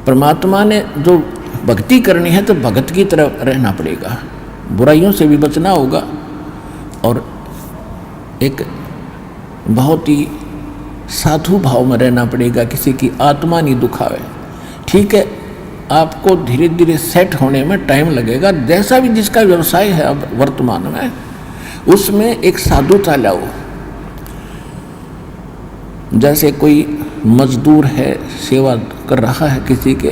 परमात्मा ने जो भक्ति करनी है तो भगत की तरह रहना पड़ेगा, बुराइयों से भी बचना होगा और एक बहुत ही साधु भाव में रहना पड़ेगा, किसी की आत्मा नहीं दुखावे। ठीक है, आपको धीरे धीरे सेट होने में टाइम लगेगा, जैसा भी जिसका व्यवसाय है अब वर्तमान में उसमें एक साधुता लाओ। जैसे कोई मजदूर है, सेवा कर रहा है किसी के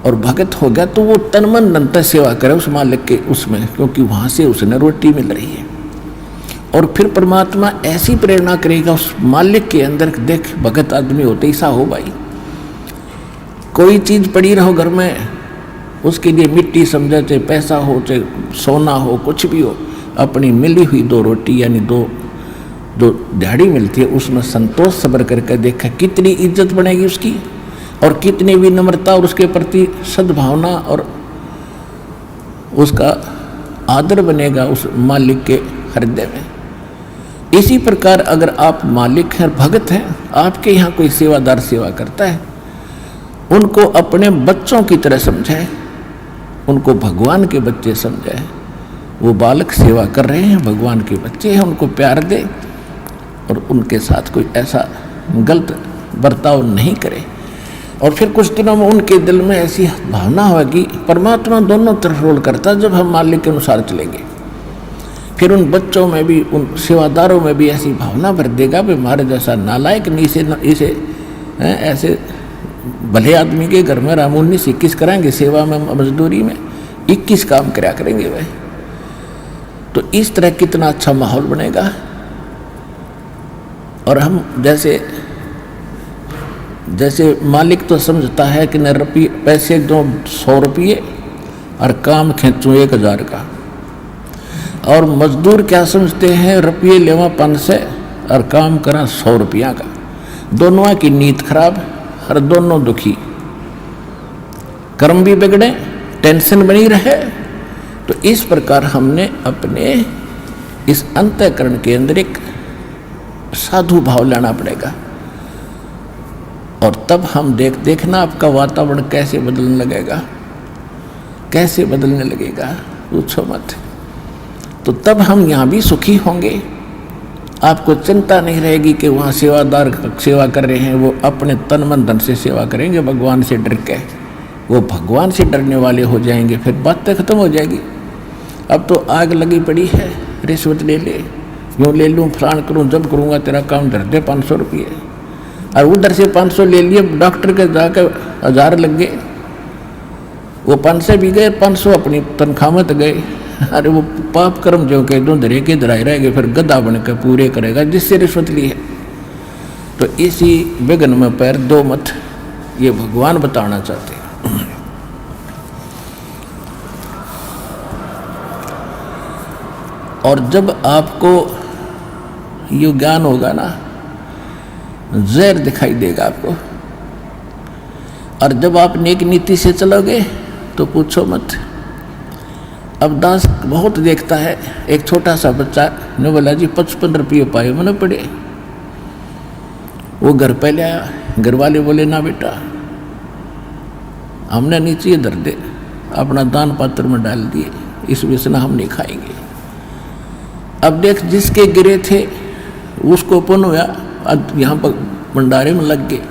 और भगत हो गया तो वो तन मन धन से सेवा करे उस मालिक के उसमें, क्योंकि वहाँ से उसने रोटी मिल रही है। और फिर परमात्मा ऐसी प्रेरणा करेगा उस मालिक के अंदर, देख भगत आदमी होते ऐसा हो भाई, कोई चीज़ पड़ी रहो घर में उसके लिए मिट्टी समझे, चाहे पैसा हो चाहे सोना हो कुछ भी हो, अपनी मिली हुई 2 रोटी यानी 2 जो दिहाड़ी मिलती है उसमें संतोष सब्र करके देखा कितनी इज्जत बनेगी उसकी और कितनी विनम्रता और उसके प्रति सद्भावना और उसका आदर बनेगा उस मालिक के हृदय में। इसी प्रकार अगर आप मालिक हैं, भगत हैं, आपके यहाँ कोई सेवादार सेवा करता है, उनको अपने बच्चों की तरह समझाए, उनको भगवान के बच्चे समझाए। वो बालक सेवा कर रहे हैं, भगवान के बच्चे हैं, उनको प्यार दे और उनके साथ कोई ऐसा गलत बर्ताव नहीं करे। और फिर कुछ दिनों में उनके दिल में ऐसी भावना होगी, परमात्मा दोनों तरफ रोल करता है, जब हम मालिक के अनुसार चलेंगे फिर उन बच्चों में भी, उन सेवादारों में भी ऐसी भावना भर देगा भी हमारे जैसा नालायक नहीं, इसे ऐसे भले आदमी के घर में रामून 21 कराएंगे, सेवा में मजदूरी में 21 काम कराया करेंगे भाई। तो इस तरह कितना अच्छा माहौल बनेगा। और हम जैसे मालिक तो समझता है कि न रुपये पैसे दो 100 रुपये और काम खींचूँ 1000 का, और मजदूर क्या समझते हैं, रुपये लेवा 500 और काम करा 100 रुपया का। दोनों की नीयत खराब और दोनों दुखी, कर्म भी बिगड़े, टेंशन बनी रहे। तो इस प्रकार हमने अपने इस अंतःकरण के अंदर एक साधु भाव लाना पड़ेगा और तब हम देखना आपका वातावरण कैसे बदलने लगेगा, कैसे बदलने लगेगा, पूछो मत। तो तब हम यहाँ भी सुखी होंगे, आपको चिंता नहीं रहेगी कि वहाँ सेवादार सेवा कर रहे हैं, वो अपने तन मन धन से सेवा करेंगे, भगवान से डर के वो भगवान से डरने वाले हो जाएंगे, फिर बातें खत्म हो जाएगी। अब तो आग लगी पड़ी है, रिश्वत ले ले, यूँ ले लूँ, फलान करूँ, जब करूँगा तेरा काम धर दे 500 रुपये, और उधर से 500 ले लिए, डॉक्टर के जाकर 1000 लग गए, वो 500 भी गए, 500 अपनी तनख्वाह में तो गए। अरे वो पाप कर्म जो कह दो धरे के धराए रहेंगे, फिर गधा बन कर पूरे करेगा जिससे रिश्वत ली है। तो इसी विघ्न में पैर दो मत, ये भगवान बताना चाहते हैं। और जब आपको ये ज्ञान होगा ना, जहर दिखाई देगा आपको, और जब आप नेक नीति से चलोगे तो पूछो मत। अब दास बहुत देखता है, एक छोटा सा बच्चा ने बोला जी 55 रुपये पाए मैंने पड़े, वो घर पे ले आया, घर वाले बोले ना बेटा हमने नीचे धर दे, अपना दान पात्र में डाल दिए, इस वजह हम नहीं खाएंगे। अब देख जिसके गिरे थे उसको पुण्य हुआ, यहाँ पर भंडारे में लग गए,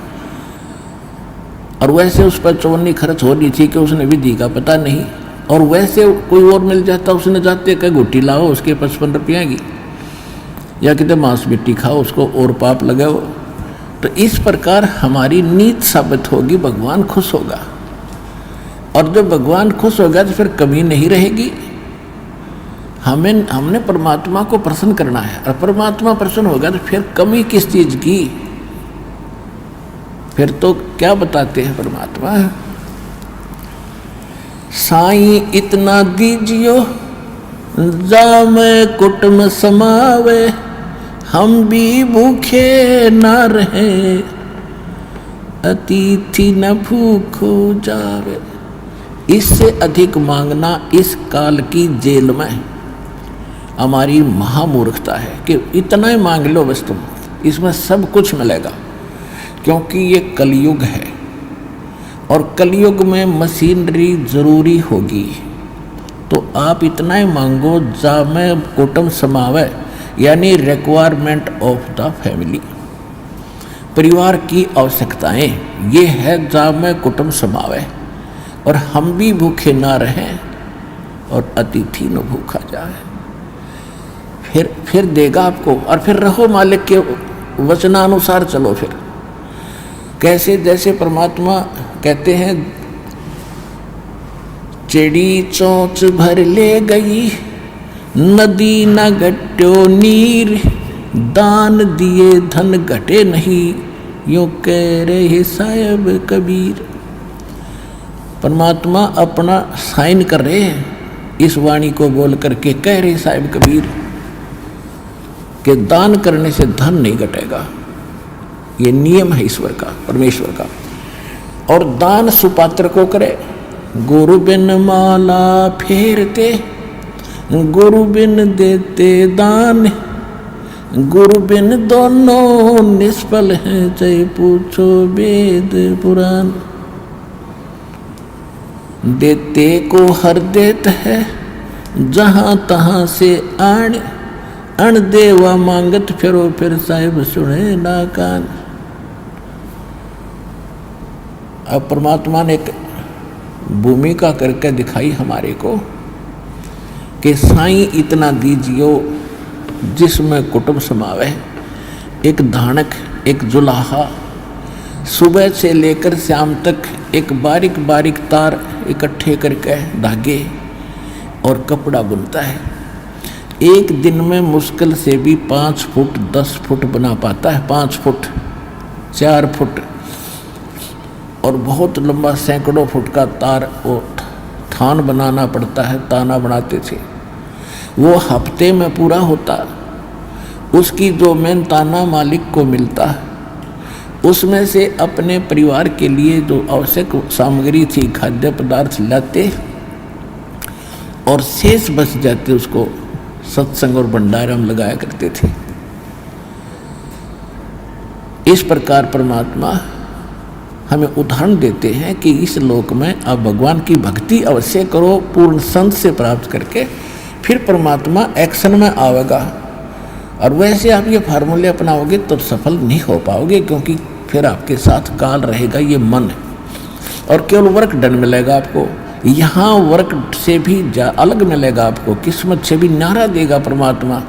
और वैसे उस पर चौनी खर्च हो रही थी कि उसने विधि का पता नहीं, और वैसे कोई और मिल जाता उसने जाते का घुट्टी लाओ उसके 55 रुपया की, या कितने मांस मिट्टी खाओ उसको और पाप लगाओ। तो इस प्रकार हमारी नीत साबित होगी, भगवान खुश होगा, और जब भगवान खुश होगा तो फिर कमी नहीं रहेगी। हमने परमात्मा को प्रसन्न करना है, और परमात्मा प्रसन्न होगा तो फिर कमी किस चीज की, फिर तो क्या बताते हैं परमात्मा, साईं इतना दीजियो जामे कुटुम समावे, हम भी भूखे न रहे, अतिथि न भूखो जावे। इससे अधिक मांगना इस काल की जेल में हमारी महामूर्खता है कि इतना ही मांग लो बस तुम, इसमें सब कुछ मिलेगा, क्योंकि ये कलयुग है और कलयुग में मशीनरी जरूरी होगी, तो आप इतना ही मांगो जा में कुटुंब समावे, यानी रिक्वायरमेंट ऑफ द फैमिली, परिवार की आवश्यकताएं, ये है जा में कुटुंब समावे, और हम भी भूखे ना रहें और अतिथि न भूखा जाए। फिर देगा आपको, और फिर रहो मालिक के वचनानुसार चलो। फिर कैसे, जैसे परमात्मा कहते हैं, चिड़ी चोंच भर ले गई, नदी न घट्यो नीर, दान दिए धन घटे नहीं, यूं कह रहे साहिब कबीर। परमात्मा अपना साइन कर रहे हैं इस वाणी को बोल करके, कह रहे साहिब कबीर कि दान करने से धन नहीं घटेगा, ये नियम है ईश्वर का, परमेश्वर का। और दान सुपात्र को करे, गुरु बिन माला फेरते, गुरु बिन देते दान, गुरु बिन दोनों निष्फल हैं, चाहे पूछो वेद पुराण। देते को हर देत है, जहां तहां से आण, अण देवा मांगत फिरो, फिर साहिब सुने ना कान। अब परमात्मा ने एक भूमिका करके दिखाई हमारे को कि साईं इतना दीजियो जिसमें कुटुंब समावे। एक धानक, एक जुलाहा, सुबह से लेकर शाम तक एक बारीक बारीक तार इकट्ठे करके धागे और कपड़ा बुनता है। एक दिन में मुश्किल से भी 5 फुट 10 फुट बना पाता है, 5 फुट 4 फुट, और बहुत लंबा सैकड़ों फुट का तार वो थान बनाना पड़ता है, ताना बनाते थे। वो हफ्ते में पूरा होता। उसकी जो मेहनताना मालिक को मिलता, उसमें से अपने परिवार के लिए जो आवश्यक सामग्री थी, खाद्य पदार्थ लाते, और शेष बच जाते उसको सत्संग और भंडारा में लगाया करते थे। इस प्रकार परमात्मा हमें उदाहरण देते हैं कि इस लोक में आप भगवान की भक्ति अवश्य करो, पूर्ण संत से प्राप्त करके, फिर परमात्मा एक्शन में आवेगा। और वैसे आप ये फार्मूले अपनाओगे तो सफल नहीं हो पाओगे, क्योंकि फिर आपके साथ काल रहेगा, ये मन है, और केवल वर्क डन मिलेगा आपको। यहाँ वर्क से भी अलग मिलेगा आपको, किस्मत से भी न्यारा देगा परमात्मा,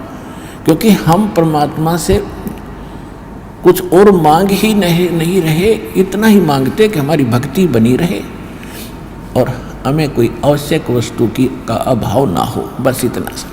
क्योंकि हम परमात्मा से कुछ और मांग ही नहीं रहे, इतना ही मांगते कि हमारी भक्ति बनी रहे और हमें कोई आवश्यक वस्तु का अभाव ना हो, बस इतना सा।